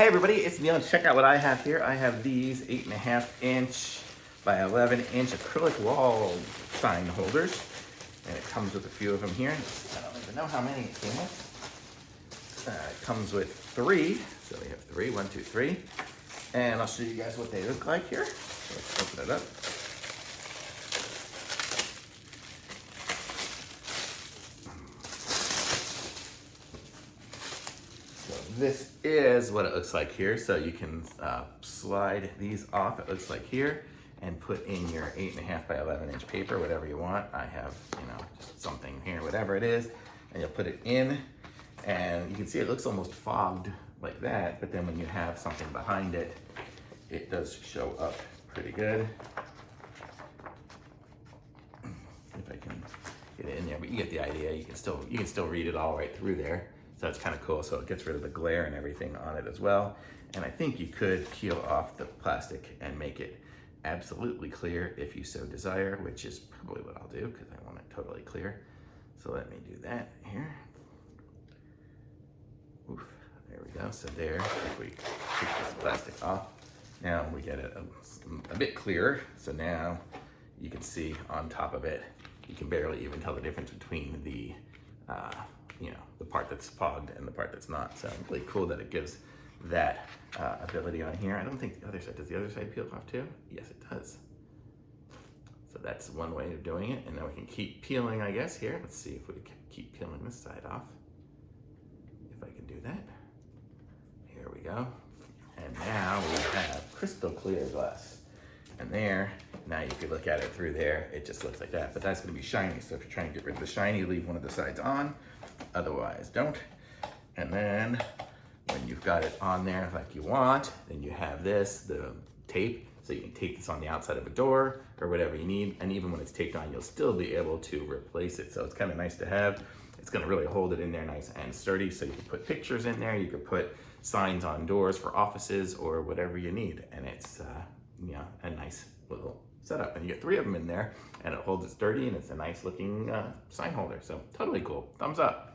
Hey everybody, it's Neil, and check out what I have here. I have these 8.5-inch by 11-inch acrylic wall sign holders, and it comes with a few of them here. I don't even know how many it came with. It comes with 3, so we have 3, 1, 2, 3, and I'll show you guys what they look like here. So let's open it up. This is what it looks like here. So you can slide these off, it looks like here, and put in your 8.5 by 11-inch paper, whatever you want. I have, just something here, whatever it is, and you'll put it in, and you can see it looks almost fogged like that, but then when you have something behind it, it does show up pretty good. If I can get it in there, but you get the idea. You can still read it all right through there. So that's kind of cool. So it gets rid of the glare and everything on it as well. And I think you could peel off the plastic and make it absolutely clear if you so desire, which is probably what I'll do because I want it totally clear. So let me do that here. Oof, there we go. So there, if we take this plastic off, now we get it a bit clearer. So now you can see on top of it, you can barely even tell the difference between the the part that's fogged and the part that's not. So really cool that it gives that ability on here. I don't think the other side, does the other side peel off too? Yes, it does. So that's one way of doing it. And then we can keep peeling, I guess, here. Let's see if we can keep peeling this side off. If I can do that. Here we go. And now we have crystal clear glass. And there, now if you look at it through there, it just looks like that, but that's gonna be shiny. So if you're trying to get rid of the shiny, leave one of the sides on, otherwise don't. And then when you've got it on there like you want, then you have this, the tape, so you can tape this on the outside of a door or whatever you need. And even when it's taped on, you'll still be able to replace it. So it's kind of nice to have. It's gonna really hold it in there nice and sturdy. So you can put pictures in there, you could put signs on doors for offices or whatever you need. And it's, a nice little setup, and you get 3 of them in there, and it holds it sturdy, and it's a nice looking sign holder. So totally cool. Thumbs up.